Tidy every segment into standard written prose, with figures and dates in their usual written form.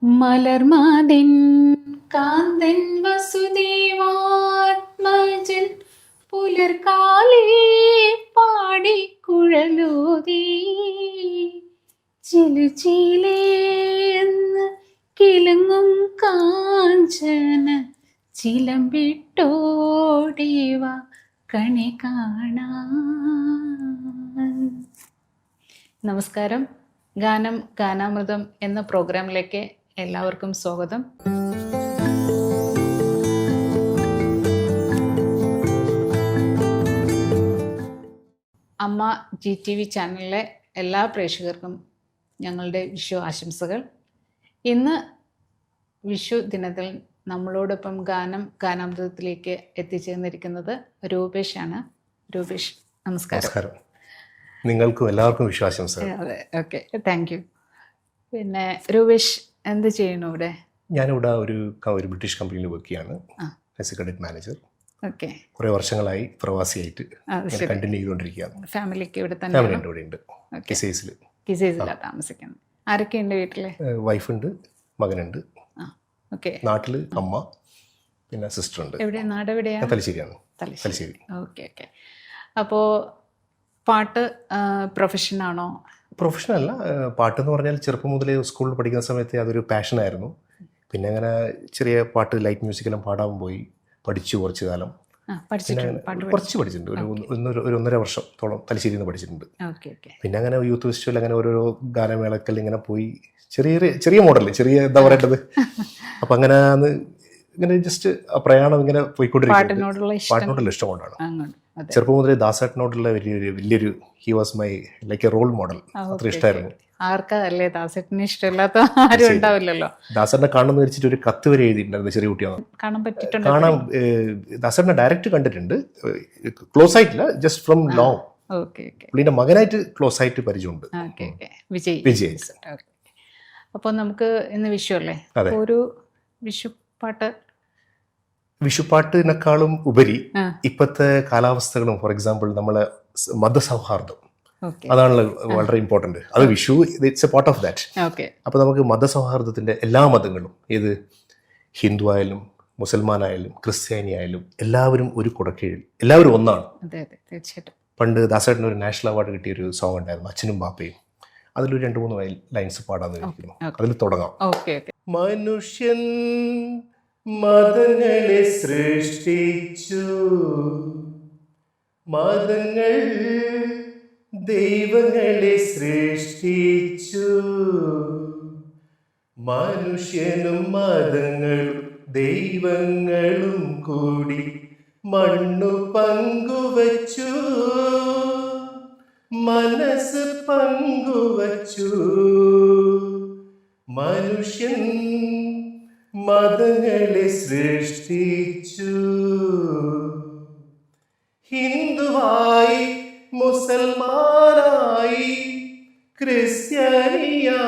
മലർമാതിൻ കാന്തൻ വസുദേവാത്മജൻ പുലർകാലേ പാടിക്കുഴലൂതി ചിലുചിലേന്ന് കിലുങ്ങും കാഞ്ചന ചിലമ്പിട്ടോടേവ കണി കാണാൻ. നമസ്കാരം. ഗാനം ഗാനാമൃതം എന്ന പ്രോഗ്രാമിലേക്ക് എല്ലാവർക്കും സ്വാഗതം. അമ്മ GTV ചാനലിലെ എല്ലാ പ്രേക്ഷകർക്കും ഞങ്ങളുടെ വിഷു ആശംസകൾ. ഇന്ന് വിഷു ദിനത്തിൽ നമ്മളോടൊപ്പം ഗാനാമൃതത്തിലേക്ക് എത്തിച്ചേർന്നിരിക്കുന്നത് രൂപേഷാണ്. രൂപേഷ്, നമസ്കാരം. നിങ്ങൾക്കും എല്ലാവർക്കും വിശ്വാസംസകൾ. അതെ, ഓക്കെ, താങ്ക് യു. പിന്നെ രൂപേഷ് എന്ത് ചെയ്യുന്നു ഇവിടെ? ഞാനിവിടെ ഒരു ബ്രിട്ടീഷ് കമ്പനിയിൽ വർക്ക് ചെയ്യാണ്, as A credit manager. Okay, കുറേ വർഷങ്ങളായി പ്രവാസിയായിട്ട് കണ്ടിന്യൂ ചെയ്തുകൊണ്ടിരിക്കുകയാണ്. ഫാമിലിക്ക് ഇവിടെ തന്നെ? ഫാമിലി ഉണ്ട്, ഇവിടെ ഉണ്ട്, കിസൈസിലാണ് താമസിക്കുന്നത്. ആരൊക്കെയുണ്ട് വീട്ടില്? വൈഫുണ്ട്, മകനുണ്ട്. ഓക്കെ. നാട്ടില് അമ്മ, പിന്നെ സിസ്റ്റർ ഉണ്ട്. എവിടെ? നാട് എവിടെയാണ്? തലശ്ശേരിയാണ്. തലശ്ശേരി. Okay okay. അപ്പോൾ പാട്ട് പ്രൊഫഷനാണോ? പ്രൊഫഷണൽ അല്ല. പാട്ടെന്ന് പറഞ്ഞാൽ ചെറുപ്പം മുതലേ സ്കൂളിൽ പഠിക്കുന്ന സമയത്ത് അതൊരു പാഷനായിരുന്നു. പിന്നെ അങ്ങനെ ചെറിയ പാട്ട്, ലൈറ്റ് മ്യൂസിക്കെല്ലാം പാടാൻ പോയി, പഠിച്ചു കുറച്ച് കാലം. കുറച്ച് പഠിച്ചിട്ടുണ്ട്, ഒരു 1.5 വർഷത്തോളം തലശ്ശേരിയിൽ നിന്ന് പഠിച്ചിട്ടുണ്ട്. പിന്നെ അങ്ങനെ യൂത്ത് ഫെസ്റ്റിവൽ, അങ്ങനെ ഓരോരോ ഗാനമേളക്കൽ ഇങ്ങനെ പോയി, ചെറിയ മോഡൽ, ചെറിയ എന്താ പറയേണ്ടത്, അപ്പം അങ്ങനെ ഇങ്ങനെ ജസ്റ്റ് പ്രയാണം ഇങ്ങനെ പോയിക്കൊണ്ടിരിക്കുന്നത് പാട്ടിനോടുള്ള ഇഷ്ടം കൊണ്ടാണ്. ചെറുപ്പം മുതലേ ദാസേട്ടനോടുള്ള വലിയൊരു he was my like a role model. അത്ര ഇഷ്ടമായിരുന്നു. ആർക്കല്ലേ ദാസേട്ടന് ഇഷ്ടമില്ലാത്ത ആരും ഉണ്ടാവില്ലല്ലോ. ദാസേട്ടനെ കാണുന്ന വെച്ചിട്ട് ഒരു കത്ത് വരെ എഴുതിയിട്ടുണ്ടായിരുന്നു ചെറിയ കുട്ടിയാണ്. കാണാൻ ദാസേട്ടനെ ഡയറക്റ്റ് കണ്ടിട്ടുണ്ട്, ക്ലോസ് ആയിട്ടില്ല, ജസ്റ്റ് ഫ്രം ലോങ്. പുള്ളിന്റെ മകനായിട്ട് ക്ലോസ് ആയിട്ട് പരിചയമുണ്ട്. വിജയ്. അപ്പോൾ നമുക്ക് ഇന്ന് വിഷു അല്ലേ, ഒരു വിഷുപ്പാട്ട്. വിഷുപ്പാട്ടിനേക്കാളും ഉപരി ഇപ്പോഴത്തെ കാലാവസ്ഥകളും, ഫോർ എക്സാമ്പിൾ നമ്മളെ മതസൗഹാർദ്ദം, അതാണല്ലോ വളരെ ഇമ്പോർട്ടന്റ്. അത് Vishu, it's A part of that. അപ്പൊ നമുക്ക് മതസൗഹാർദ്ദത്തിന്റെ എല്ലാ മതങ്ങളും, ഏത് ഹിന്ദു ആയാലും മുസൽമാനായാലും ക്രിസ്ത്യാനി ആയാലും എല്ലാവരും ഒരു കുടക്കീഴിൽ, എല്ലാവരും ഒന്നാണ്. പണ്ട് ദാസേട്ടന് ഒരു നാഷണൽ അവാർഡ് കിട്ടിയൊരു സോങ് ഉണ്ടായിരുന്നു, അച്ഛനും ബാപ്പയും. അതിലൊരു 2-3 ലൈൻസ് പാടാന്ന് വിളിക്കുന്നു. അതിൽ തുടങ്ങാം. മനുഷ്യൻ മതങ്ങളെ സൃഷ്ടിച്ചു, മതങ്ങൾ ദൈവങ്ങളെ സൃഷ്ടിച്ചു, മനുഷ്യനും മതങ്ങളും ദൈവങ്ങളും കൂടി മണ്ണു പങ്കുവച്ചു, മനസ്സ് പങ്കുവച്ചു. മനുഷ്യൻ മതങ്ങളെ സൃഷ്ടിച്ചു, ഹിന്ദുവായി മുസൽമാനായി ക്രിസ്ത്യാനിയായി,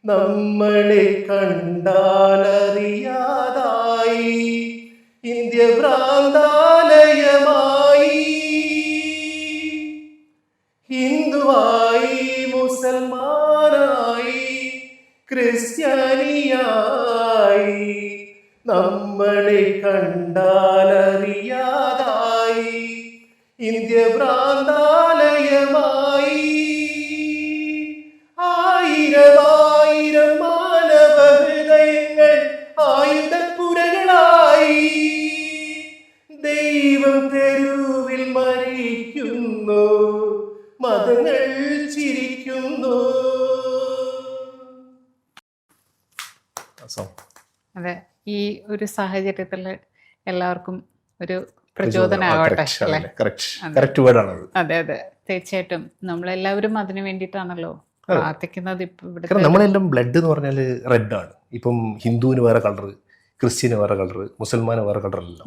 നമ്മളെ കണ്ടാലറിയാതായി ഇന്ത്യ ഭ്രാന്താലയമായി. ഹിന്ദുവായി മുസൽമാനായി ക്രിസ്ത്യാനിയായി, നമ്മളെ കണ്ടാലറിയാതായി ഇന്ത്യ ഭ്രാന്താലയമായി. 1000 മാനവ ഹൃദയങ്ങൾ ആയുധപ്പുരകളായി, ദൈവം തെരുവിൽ മരിക്കുന്നു, മതങ്ങൾ ചിരിക്കുന്നു. അതെ, ഈ ഒരു സാഹചര്യത്തിൽ എല്ലാവർക്കും ഒരു പ്രചോദനമാവട്ടെ. അതെ അതെ, തീർച്ചയായിട്ടും നമ്മളെല്ലാവരും അതിനു വേണ്ടിയിട്ടാണല്ലോ പ്രാർത്ഥിക്കുന്നത്. ഇപ്പൊ നമ്മളെല്ലാം ബ്ലഡ് എന്ന് പറഞ്ഞാൽ റെഡ് ആണ്. ഇപ്പം ഹിന്ദുവിന് വേറെ കളർ, ക്രിസ്ത്യന് വേറെ കളർ, മുസൽമാന് വേറെ കളറല്ലോ,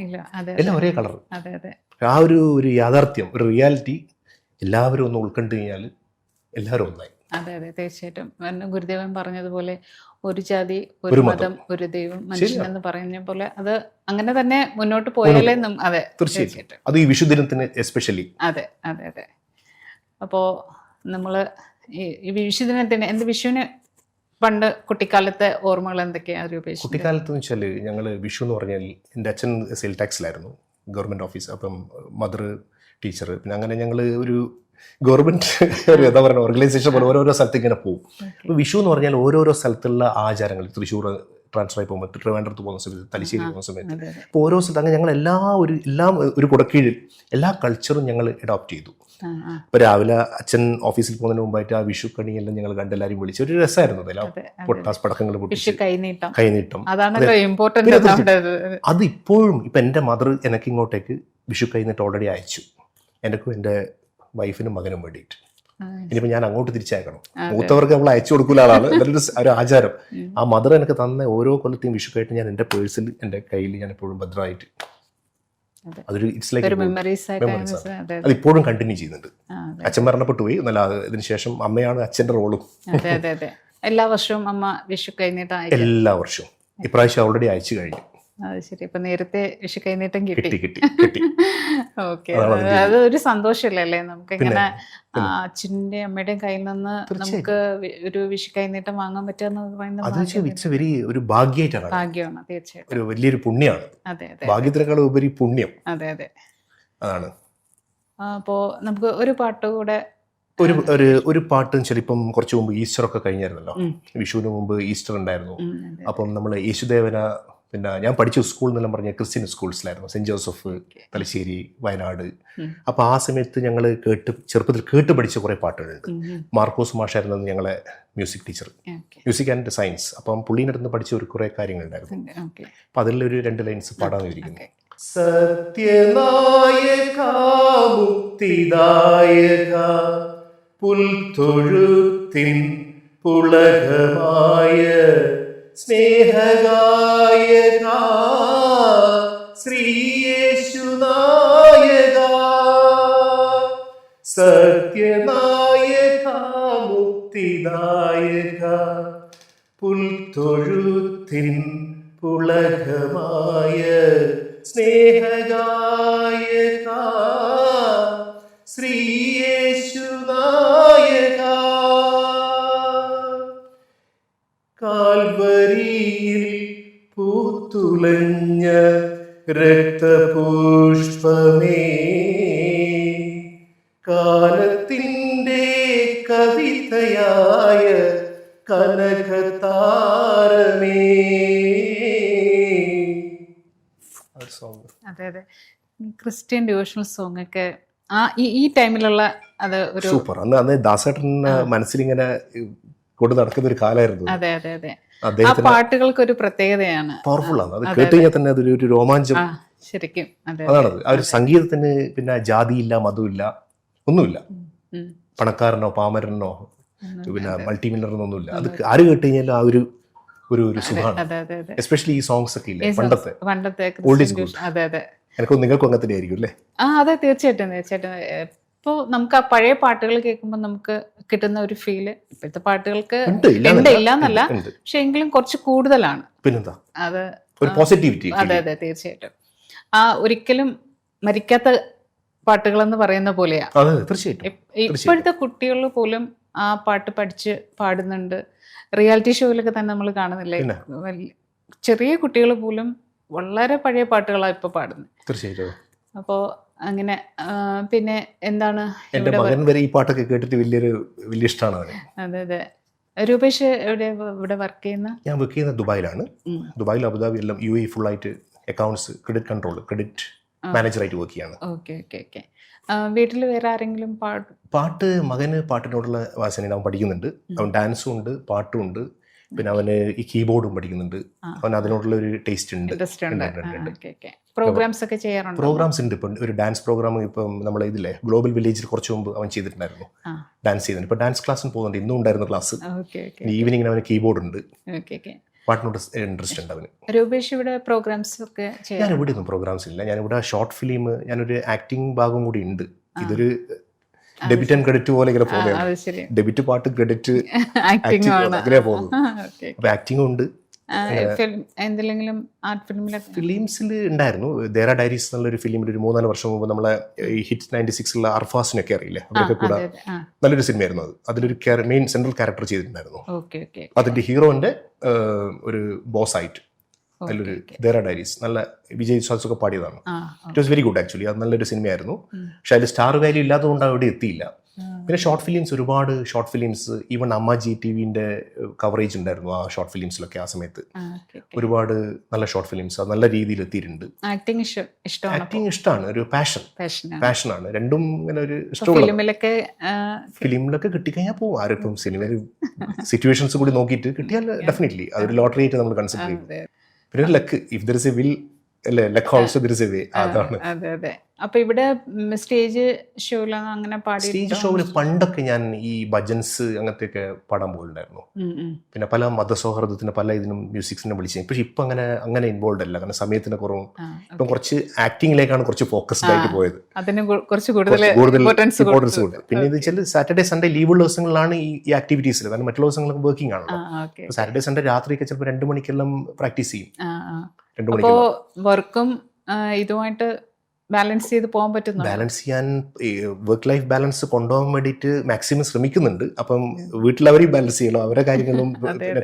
എല്ലാം ഒരേ കളർ. ആ ഒരു യാഥാർത്ഥ്യം, ഒരു റിയാലിറ്റി എല്ലാവരും ഒന്ന് ഉൾക്കണ്ടു കഴിഞ്ഞാൽ എല്ലാവരും ഒന്നായി. അതെ അതെ, തീർച്ചയായിട്ടും. ഗുരുദേവൻ പറഞ്ഞതുപോലെ ഒരു ജാതി ഒരു മതം ഒരു ദൈവം മനുഷ്യൻ എന്ന് പറയുന്ന പോലെ അത് അങ്ങനെ തന്നെ മുന്നോട്ട് പോയാലേ. അതെ, തീർച്ചയായിട്ടും. അത് ഈ വിഷുദിനത്തിന് എസ്പെഷ്യലി. അതെ അതെ അതെ. അപ്പോൾ നമ്മൾ ഈ വിഷുദിനത്തിന് വിഷുവിന് പണ്ട് കുട്ടിക്കാലത്തെ ഓർമ്മകൾ എന്തൊക്കെയാണ് രൂപേഷ്? കുട്ടിക്കാലത്ത് എന്ന് വെച്ചാൽ ഞങ്ങൾ വിഷു എന്ന് പറഞ്ഞാൽ എൻ്റെ അച്ഛൻ സെയിൽ ടാക്സിലായിരുന്നു, ഗവൺമെൻറ് ഓഫീസ്. അപ്പം മദർ ടീച്ചർ, പിന്നെ അങ്ങനെ ഞങ്ങൾ ഒരു ഗവൺമെൻറ് ഒരു എന്താ പറയുക ഓർഗനൈസേഷൻ പോലെ ഓരോരോ സ്ഥലത്ത് ഇങ്ങനെ പോകും. അപ്പോൾ വിഷു എന്ന് പറഞ്ഞാൽ ഓരോരോ സ്ഥലത്തുള്ള ആചാരങ്ങൾ, തൃശ്ശൂർ ട്രാൻസ്ഫർ ആയി പോകുമ്പോൾ ട്രിവാൻഡ്രത്ത് പോകുന്ന സമയത്ത്, തലശ്ശേരി പോകുന്ന സമയത്ത്, അപ്പോൾ ഓരോ സ്ഥലത്ത് അങ്ങനെ ഞങ്ങൾ എല്ലാം ഒരു കുടക്കീഴിൽ എല്ലാ കൾച്ചറും ഞങ്ങൾ അഡോപ്റ്റ് ചെയ്തു. ഇപ്പോൾ രാവിലെ അച്ഛൻ ഓഫീസിൽ പോകുന്നതിന് മുമ്പായിട്ട് ആ വിഷു കണിയെല്ലാം ഞങ്ങൾ കണ്ടെല്ലാവരും വിളിച്ച് ഒരു രസമായിരുന്നു. അതെല്ലാം പൊട്ടാസ് പടക്കങ്ങൾ പൊട്ടിച്ച് കൈനീട്ടം, അത് ഇപ്പോഴും ഇപ്പം എൻ്റെ മദർ എനിക്ക് ഇങ്ങോട്ടേക്ക് വിഷു കൈനീട്ടം ഓൾറെഡി അയച്ചു, എനിക്കും എൻ്റെ വൈഫിനും മകനും വേണ്ടിയിട്ട്. ഇനിയിപ്പോൾ ഞാൻ അങ്ങോട്ട് തിരിച്ചയക്കണം. മൂത്തവർക്ക് നമ്മൾ അയച്ചു കൊടുക്കുന്ന ആളാണ്, എന്നൊരു ഒരു ആചാരം. ആ മദർ എനിക്ക് തന്ന ഓരോ കൊല്ലത്തെയും വിഷുക്കായിട്ട് ഞാൻ എൻ്റെ പേഴ്സിൽ, എൻ്റെ കയ്യിൽ ഞാൻ എപ്പോഴും ഭദ്രമായിട്ട്, അതൊരു ഇറ്റ്സ് ലൈക്ക് മെമ്മറീസ് അത് ഇപ്പോഴും കണ്ടിന്യൂ ചെയ്യുന്നുണ്ട്. അച്ഛൻ മരണപ്പെട്ടു പോയി, എന്നല്ല ഇതിന് ശേഷം അമ്മയാണ് അച്ഛൻ്റെ റോളും. എല്ലാ വർഷവും അമ്മ വിഷു കൈനീട്ടം എല്ലാ വർഷവും, ഇപ്രാവശ്യം ഓൾറെഡി അയച്ചു കഴിഞ്ഞു. അത് ശരി. ഇപ്പൊ നേരത്തെ വിഷു കൈനീട്ടം കിട്ടി. ഓക്കെ, അത് ഒരു സന്തോഷമല്ലേ നമുക്ക് ഇങ്ങനെ അച്ഛൻ്റെ അമ്മയുടെയും കയ്യിൽ നിന്ന് നമുക്ക് ഒരു വിഷു കൈനീട്ടം വാങ്ങാൻ പറ്റുക ഒരു ഭാഗ്യമായിട്ടാണ്. ഭാഗ്യമാണ് തീർച്ചയായിട്ടും, ഒരു വലിയൊരു പുണ്യമാണ്. അതെ അതെ, ഭാഗ്യത്തിനേക്കാൾ ഉപരി പുണ്യം. അതെ അതെ, അതാണ്. അപ്പോ നമുക്ക് ഒരു പാട്ട് കൂടെ ഒരു പാട്ട് വെച്ചാൽ ഇപ്പം കുറച്ച് മുമ്പ് ഈസ്റ്റർ ഒക്കെ കഴിഞ്ഞായിരുന്നല്ലോ, വിഷുവിന് മുമ്പ് ഈസ്റ്റർ ഉണ്ടായിരുന്നു. അപ്പം നമ്മൾ യേശുദേവന, പിന്നെ ഞാൻ പഠിച്ച സ്കൂൾ എന്നെല്ലാം പറഞ്ഞ ക്രിസ്ത്യൻ സ്കൂൾസിലായിരുന്നു, സെൻറ്റ് ജോസഫ്, തലശ്ശേരി, വയനാട്. അപ്പോൾ ആ സമയത്ത് ഞങ്ങൾ ചെറുപ്പത്തിൽ കേട്ട് പഠിച്ച കുറേ പാട്ടുകളുണ്ട്. മാർക്കോസ് മാഷായിരുന്നു ഞങ്ങളെ music teacher, music and science. അപ്പം പുള്ളീനടുത്ത് പഠിച്ച ഒരു കുറേ കാര്യങ്ങളുണ്ടായിരുന്നു. അപ്പം അതിലൊരു 2 ലൈൻസ് പാടാന്ന് വിചാരിക്കുന്നു. സത്യനായക മുക്തിദായക പുൽത്തൊഴുത്തിൻ പുളകമായ സ്നേഹഗായക ശ്രീയേശുനായക സത്യനായക മുക്തിദായക പുൽത്തൊഴുത്തിൻ പുളകമായ സ്നേഹഗായക ശ്രീയേശുനായക കാൽവരിയിൽ പൂത്തുലഞ്ഞ രക്തപുഷ്പമേ, കാലത്തിൻ്റെ കവിതയായ കനകതാരമേ. അതെ അതെ, ക്രിസ്ത്യൻ ഡിവോഷണൽ സോങ് ഒക്കെ ഈ ടൈമിലുള്ള അത് ഒരു സൂപ്പർ. അന്ന് ദാസേട്ടൻ മനസ്സിലിങ്ങനെ കൊണ്ട് നടക്കുന്ന ഒരു കാലമായിരുന്നു. അതെ അതെ അതെ, ആ പാട്ടുകൾക്ക് ഒരു പ്രത്യേകതയാണ്, പവർഫുൾ ആണ്. അത് കേട്ട് കഴിഞ്ഞാൽ തന്നെ അതൊരു രോമാഞ്ചം ശരിക്കും. അതാണത്. ആ ഒരു സംഗീതത്തിന് പിന്നെ ജാതിയില്ല, മതമില്ല, ഒന്നുമില്ല. പണക്കാരനോ പാമരനോ പിന്നെ മൾട്ടി മില്ലറിനൊന്നുമില്ല. അത് ആര് കേട്ട് കഴിഞ്ഞാലും ആ ഒരു സുഖമാണ്. എസ്പെഷ്യലി ഈ സോങ്സ് ഒക്കെ ഇല്ലേ, പണ്ടത്തെ ഓൾഡ് സ്കൂൾ. എനിക്കും നിങ്ങൾക്കും അങ്ങനെ തന്നെ ആയിരിക്കും അല്ലേ? അതെ തീർച്ചയായിട്ടും തീർച്ചയായിട്ടും. ഇപ്പോൾ നമുക്ക് ആ പഴയ പാട്ടുകൾ കേൾക്കുമ്പോൾ നമുക്ക് കിട്ടുന്ന ഒരു ഫീല് ഇപ്പോഴത്തെ പാട്ടുകൾക്ക് ഇല്ലാന്നല്ല, പക്ഷെ എങ്കിലും കുറച്ച് കൂടുതലാണ്. പിന്നെന്താ, അത് ഒരു പോസിറ്റിവിറ്റി. അതെ അതെ തീർച്ചയായിട്ടും. ആ ഒരിക്കലും മരിക്കാത്ത പാട്ടുകളെന്ന് പറയുന്ന പോലെയാ. ഇപ്പോഴത്തെ കുട്ടികൾ പോലും ആ പാട്ട് പഠിച്ച് പാടുന്നുണ്ട്. റിയാലിറ്റി ഷോയിലൊക്കെ തന്നെ നമ്മൾ കാണുന്നില്ലേ, ചെറിയ കുട്ടികൾ പോലും വളരെ പഴയ പാട്ടുകളാണ് ഇപ്പൊ പാടുന്നത്. തീർച്ചയായിട്ടും. അപ്പോൾ അങ്ങനെ പിന്നെ എന്താണ്, എൻ്റെ മകൻ വരെ ഈ പാട്ടൊക്കെ കേട്ടിട്ട് വലിയ ഇഷ്ടമാണ് അവന്. അതെ അതെ. രൂപേഷ് ഇവിടെ വർക്ക് ചെയ്യുന്ന? ഞാൻ വർക്ക് ചെയ്യുന്നത് ദുബായിലാണ്. ദുബായിൽ, അബുദാബി എല്ലാം UAE ഫുള്ളായിട്ട് അക്കൗണ്ട്സ്, ക്രെഡിറ്റ് കൺട്രോൾ, ക്രെഡിറ്റ് മാനേജറായിട്ട് വർക്ക് ചെയ്യാണ്. Okay okay okay. വീട്ടിൽ വേറെ ആരെങ്കിലും പാട്ട് മകന് പാട്ടിനോടുള്ള വാസന, അവൻ പഠിക്കുന്നുണ്ട്. അവൻ ഡാൻസും ഉണ്ട്, പാട്ടും ഉണ്ട്, പിന്നെ അവന് ഈ കീബോർഡും പഠിക്കുന്നുണ്ട്. അവൻ അതിനോടുള്ള ഒരു ടേസ്റ്റ് ഉണ്ട്. പ്രോഗ്രാംസ് ഒക്കെ ചെയ്യാറുണ്ട്? പ്രോഗ്രാംസ് ഉണ്ട്. ഇപ്പം ഒരു ഡാൻസ് പ്രോഗ്രാം ഇപ്പം നമ്മളെ ഇതിലെ ഗ്ലോബൽ വില്ലേജിൽ കുറച്ച് മുമ്പ് അവൻ ചെയ്തിട്ടുണ്ടായിരുന്നു, ഡാൻസ് ചെയ്യുന്നുണ്ട്. ഇപ്പൊ ഡാൻസ് ക്ലാസ്സിന് പോകുന്നുണ്ട്, ഇന്നും ഉണ്ടായിരുന്നു ക്ലാസ്. ഈവനിങ്ങിന് അവന് കീബോർഡ് ഉണ്ട്, പാട്ടിനോട് ഇൻട്രസ്റ്റ് ഉണ്ട് അവന്. രൂപേഷ് ഇവിടെ പ്രോഗ്രാംസ് ഒക്കെ? ഞാൻ ഇവിടെ ഒന്നും പ്രോഗ്രാംസ് ഇല്ല. ഞാനിവിടെ ഷോർട്ട് ഫിലിം, ഞാനൊരു ആക്ടിങ് ഭാഗം കൂടി ഉണ്ട്. ഇതൊരു ഡെബിറ്റ് ആൻഡ് ക്രെഡിറ്റ് പോലെ ഇങ്ങനെ പോകുന്നത്. ഡെബിറ്റ് പാട്ട്, ക്രെഡിറ്റ് അങ്ങനെ പോകുന്നത്. അപ്പൊ ആക്ടിങ്ങും ഉണ്ട്, എന്തെങ്കിലും ആർട്ട് ഫിലിമിലൊക്കെ? ഫിലിംസിൽ ഉണ്ടായിരുന്നു. ദേറ ഡയറീസ് എന്നുള്ളൊരു ഫിലിമിൽ ഒരു 3-4 വർഷം മുമ്പ് നമ്മളെ ഈ ഹിറ്റ് 96 അർഫാസിനൊക്കെ അറിയില്ലേ, അവരൊക്കെ കൂടെ നല്ലൊരു സിനിമയായിരുന്നു അത്. അതിലൊരു മെയിൻ സെൻട്രൽ ക്യാരക്ടർ ചെയ്തിട്ടുണ്ടായിരുന്നു. അതിന്റെ ഹീറോന്റെ ഒരു ബോസ് ആയിട്ട് നല്ലൊരു ദേറ ഡയറീസ്, നല്ല വിജയ് വിശ്വാസൊക്കെ പാടിയതാണ്. It was very good actually. അത് നല്ലൊരു സിനിമയായിരുന്നു. പക്ഷെ അതിൽ സ്റ്റാർ വാല്യൂ ഇല്ലാത്തതുകൊണ്ട് അവിടെ എത്തിയില്ല. പിന്നെ ഷോർട്ട് ഫിലിംസ്, ഒരുപാട് ഷോർട്ട് ഫിലിംസ്, ഈവൻ അമ്മാജി ടിവിന്റെ കവറേജ് ഉണ്ടായിരുന്നു ആ ഷോർട്ട് ഫിലിംസിലൊക്കെ. ആ സമയത്ത് ഒരുപാട് നല്ല ഷോർട്ട് ഫിലിംസ് നല്ല രീതിയിൽ എത്തിയിട്ടുണ്ട്. ആക്ടിങ് ഇഷ്ടമാണ്, ഒരു പാഷനാണ്. രണ്ടും ഇങ്ങനെ ഒരു ഇഷ്ടമുള്ള ഫിലിമിലൊക്കെ കിട്ടിക്കഴിഞ്ഞാൽ പോകും. ആരിപ്പം സിനിമ സിറ്റുവേഷൻസ് കൂടി നോക്കിയിട്ട് കിട്ടിയാൽ ഡെഫിനറ്റ്ലി അതൊരു ലോട്ടറി ആയിട്ട് നമ്മൾ കൺസിഡർ ചെയ്യും. പിന്നെ ഒരു luck, if there is a will അല്ലേ, luck also there is a way. അതാണ്. അപ്പൊ ഇവിടെ സ്റ്റേജ് ഷോയിൽ അങ്ങനെ പാടി, സ്റ്റേജ് ഷോയിൽ പണ്ടൊക്കെ ഞാൻ ഈ ഭജൻസ് അങ്ങനത്തെയൊക്കെ പാടാൻ പോയിട്ടുണ്ടായിരുന്നു. പിന്നെ പല മതസൗഹാർദ്ദത്തിന് പല ഇതിനും മ്യൂസിക്സിനെ വിളിച്ചു. പക്ഷെ ഇപ്പൊ അങ്ങനെ ഇൻവോൾവ് അല്ല, കാരണം സമയത്തിന് കുറവും. ഇപ്പൊ കുറച്ച് ആക്ടിങ്ങിലേക്കാണ് കുറച്ച് ഫോക്കസ്ഡ് ആയിട്ട് പോയത്. അതിന് കുറച്ച് കൂടുതൽ ഇമ്പോർട്ടൻസ് കൊടുത്തു. പിന്നെ ഇത് വെച്ചാൽ സാറ്റർഡേ സൺഡേ ലീവുള്ള ദിവസങ്ങളിലാണ് ഈ ആക്ടിവിറ്റീസിൽ, കാരണം മറ്റുള്ള ദിവസങ്ങളൊക്കെ വർക്കിംഗ് ആണല്ലോ. സാറ്റർഡേ സൺഡേ രാത്രിയൊക്കെ ചിലപ്പോൾ 2 മണിക്കെല്ലാം പ്രാക്ടീസ് ചെയ്യും. 2 മണിക്ക് വർക്കും ഇതുമായിട്ട് ബാലൻസ് ചെയ്ത് പോകാൻ പറ്റുന്നു. ബാലൻസ് ചെയ്യാൻ വർക്ക് ലൈഫ് ബാലൻസ് കൊണ്ടുപോകാൻ വേണ്ടിയിട്ട് മാക്സിമം ശ്രമിക്കുന്നുണ്ട്. അപ്പം വീട്ടിലവരെയും ബാലൻസ് ചെയ്യണം, അവരുടെ കാര്യങ്ങളും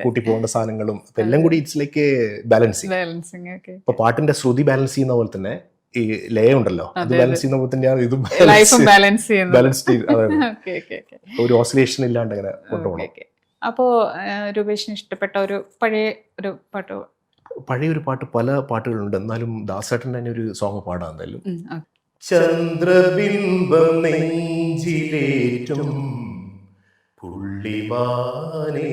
കൂട്ടി പോകേണ്ട സാധനങ്ങളും, അപ്പൊ എല്ലാം കൂടി ഇറ്റ്സ് ലൈക്ക് ബാലൻസിങ്. ഇപ്പൊ പാട്ടിന്റെ ശ്രുതി ബാലൻസ് ചെയ്യുന്ന പോലെ തന്നെ ഈ ലയ ഉണ്ടല്ലോ, അത് ബാലൻസ് ചെയ്യുന്ന പോലെ തന്നെയാണ് ഇതും ബാലൻസ് ഒരു ഓസിലേഷൻ ഇല്ലാണ്ട് അങ്ങനെ കൊണ്ടുപോകണം. അപ്പോ രൂപേഷിന് ഇഷ്ടപ്പെട്ട ഒരു പഴയൊരു പാട്ട്, പല പാട്ടുകളുണ്ട്, എന്നാലും ദാസേട്ടൻ്റെ തന്നെ ഒരു സോങ് പാടാം എന്തായാലും. ചന്ദ്രബിംബം നെഞ്ചിലേറ്റും പുള്ളിമാനേ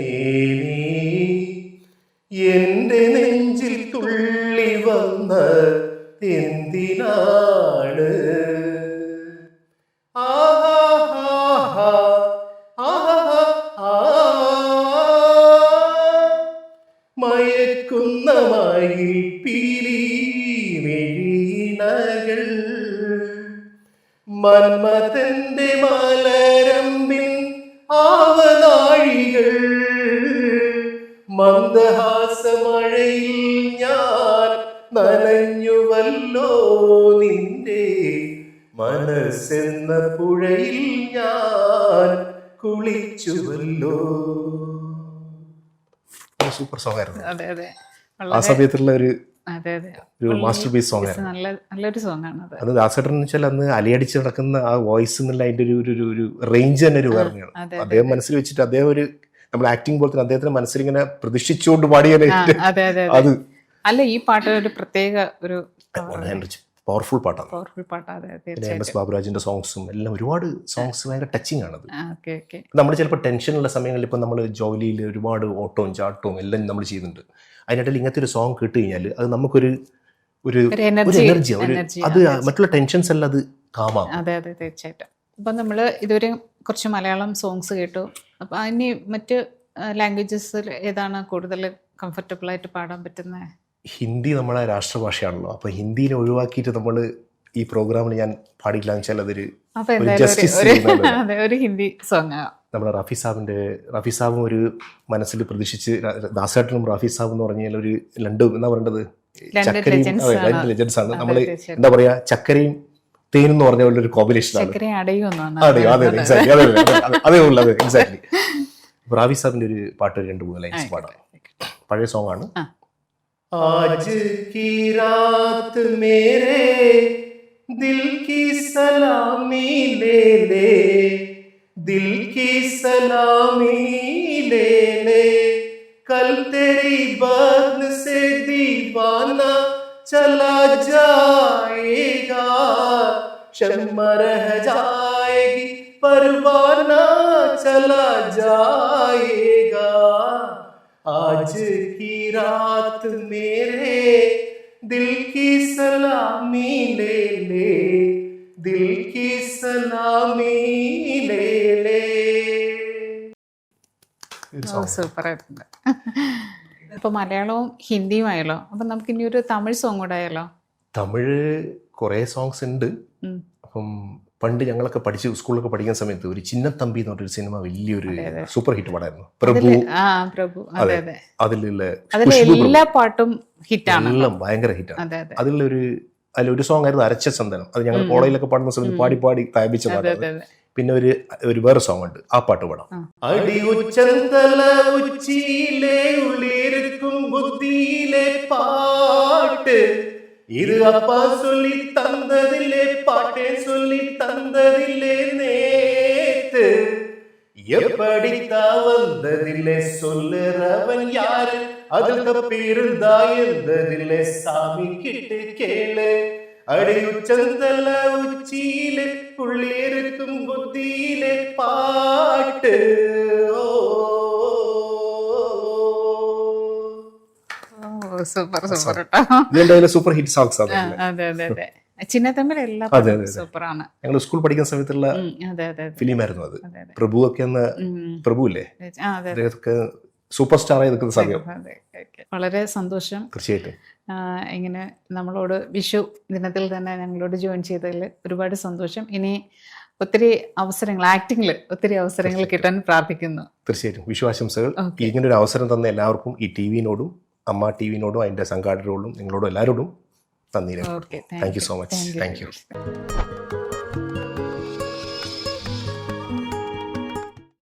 എന്റെ നെഞ്ചിൽ തുള്ളി വന്ന എന്തിനാണ്, മയക്കുന്ന മയിൽ പീലി മെഴിനകൾ മന്മഥന്റെ മലരമ്പിൽ ആവനാഴികൾ മന്ദഹാസമഴയിൽ ഞാൻ നനഞ്ഞുവല്ലോ നിന്റെ മനസ്സെന്ന പുഴയിൽ ഞാൻ കുളിച്ചുവല്ലോ. സൂപ്പർ സോങ് ആയിരുന്നു. ആ സമയത്തുള്ള ഒരു മാസ്റ്റർ പീസ് സോങ് ആയിരുന്നു. നല്ലൊരു സോങ് ആണ് അത്. ദാസേട്ടൻ എന്ന് വെച്ചാൽ അന്ന് അലയടിച്ച് നടക്കുന്ന ആ വോയിസ് എന്നുള്ള അതിന്റെ ഒരു റേഞ്ച് തന്നെ ഒരു വേറെയാണ്. അദ്ദേഹം മനസ്സിൽ വെച്ചിട്ട് അദ്ദേഹം ഒരു നമ്മൾ ആക്ടിങ് പോലെ തന്നെ അദ്ദേഹത്തിന്റെ മനസ്സിൽ ഇങ്ങനെ പ്രതീക്ഷിച്ചുകൊണ്ട് പാടിയാനായിട്ട് അത് അല്ല, ഈ പാട്ട് ഒരു പ്രത്യേക ഒരു പവർഫുൾ പാട്ടാണ്. എം എസ് ബാബുരാജിന്റെ സോങ്സും എല്ലാം ഒരുപാട് സോങ്സ് ഭയങ്കര ടച്ചിങ് ആണത്. നമ്മൾ ചിലപ്പോൾ ടെൻഷനുള്ള സമയങ്ങളിൽ ഇപ്പം നമ്മൾ ജോലിയിൽ ഒരുപാട് ഓട്ടവും ചാട്ടവും എല്ലാം നമ്മൾ ചെയ്യുന്നുണ്ട്. അതിനിടയിൽ ഇങ്ങനത്തെ ഒരു സോങ് കേട്ട് കഴിഞ്ഞാൽ അത് നമുക്കൊരു എനർജി, അത് മറ്റുള്ള ടെൻഷൻസ് എല്ലാം അത് കാമാകും. അതെ തീർച്ചയായിട്ടും. അപ്പം നമ്മൾ ഇതുവരെ കുറച്ച് മലയാളം സോങ്സ് കേട്ടു. അപ്പം ഇനി മറ്റ് ലാംഗ്വേജസിൽ ഏതാണ് കൂടുതൽ കംഫർട്ടബിൾ ആയിട്ട് പാടാൻ പറ്റുന്നത്? ഹിന്ദി നമ്മളെ രാഷ്ട്രഭാഷയാണല്ലോ, അപ്പൊ ഹിന്ദിയിൽ ഒഴിവാക്കിയിട്ട് നമ്മൾ ഈ പ്രോഗ്രാമിൽ ഞാൻ പാടില്ല എന്ന് വെച്ചാൽ അതൊരു ഒരു ഹിന്ദി സോങ്. നമ്മുടെ റഫി സാബും ഒരു മനസ്സിൽ പ്രതീക്ഷിച്ച്, ദാസേട്ടനും റഫി സാബ് എന്ന് പറഞ്ഞാൽ ഒരു എന്താ പറയേണ്ടത്, ചക്കരയും ലെജൻസ് ആണ്. നമ്മൾ എന്താ പറയാ, ചക്കരയും തേനും എന്ന് പറഞ്ഞ പോലെ ഒരു കോമ്പിനേഷൻ ആണ്. അതേ ഉള്ളത് എക്സാക്ട്ലി. റഫി സാബിന്റെ ഒരു പാട്ട് 2-3 ലൈൻസ് പാടാം. പഴയ സോങ് ആണ്. आज की रात मेरे दिल की सलामी ले ले, दिल की सलामी ले ले, कल तेरी बदन से दीवाना चला जाएगा, शम्मा रह जाएगी परवाना चला जाएगा, आज की रात मेरे दिल की सलामी ले ले, दिल की सलामी ले ले. സൂപ്പർ ആയിട്ടുണ്ട്. ഇപ്പൊ മലയാളവും ഹിന്ദിയും ആയല്ലോ, അപ്പൊ നമുക്ക് ഇനി ഒരു തമിഴ് സോങ് കൂടെ ആയാലോ? തമിഴ് കുറെ സോങ്സ് ഉണ്ട്. അപ്പം പണ്ട് ഞങ്ങളൊക്കെ സ്കൂളിലൊക്കെ പഠിക്കുന്ന സമയത്ത് ഒരു ചിന്നത്തമ്പി എന്ന് പറഞ്ഞൊരു സിനിമ വലിയൊരു സൂപ്പർ ഹിറ്റ് പടമായിരുന്നു. പ്രഭു അതെ, അതിലുള്ള എല്ലാ പാട്ടും ഹിറ്റാണ്, എല്ലാം ഭയങ്കര ഹിറ്റാണ്. അതിലൊരു സോങ് ആയിരുന്നു അരച്ച ചന്ദനം. അത് ഞങ്ങൾ കോളേജിലൊക്കെ പാടുന്ന സമയത്ത് പാടി പാടി താപിച്ചതാണ്. പിന്നെ ഒരു വേറെ സോങ് ഉണ്ട്, ആ പാട്ട് പാടാം. ഉച്ചിയിലെ ഉള്ളിരിക്കും ബുദ്ധിയിലെ പാട്ട് ഇത് അപ്പ சொல்லி தந்ததில்லே பாட்டே சொல்லி தந்ததில்லே நேத்து எப்படித்தான் வந்ததில்லை சொல்லுறவன் யாரு அதில் தப்பிருந்தா இருந்ததில்லை சாமி கிட்ட கேளு அடி உச்சந்தல உச்சியிலே உள்ளிருக்கும் புத்தியிலே பாட்டு. Super super super hit songs. അതെ അതെ അതെ, ചിന്നത്തമ്പിലെല്ലാം സൂപ്പറാണ്. ഞങ്ങൾ സ്കൂൾ പഠിക്കുന്ന സമയത്തുള്ള ഫിലിമായിരുന്നു അത്. പ്രഭു ഒക്കെ പ്രഭു ഇല്ലേ, അദ്ദേഹത്തെ സൂപ്പർ സ്റ്റാർ ആയി നിൽക്കുന്ന സമയം. വളരെ സന്തോഷം. തീർച്ചയായിട്ടും ഇങ്ങനെ നമ്മളോട് വിഷു ദിനത്തിൽ തന്നെ ഞങ്ങളോട് ജോയിൻ ചെയ്തതിൽ ഒരുപാട് സന്തോഷം. ഇനി ഒത്തിരി അവസരങ്ങൾ, ആക്ടിങ്ങിൽ ഒത്തിരി അവസരങ്ങൾ കിട്ടാൻ പ്രാർത്ഥിക്കുന്നു. തീർച്ചയായിട്ടും വിശ്വാസംസകൾ. ഇങ്ങനൊരു അവസരം തന്ന എല്ലാവർക്കും, ഈ ടിവിനോടും അമ്മ ടിവിനോടും അതിൻ്റെ സംഘാടകരോടും നിങ്ങളോടും എല്ലാവരോടും നന്ദി. Thank you so much. Thank you.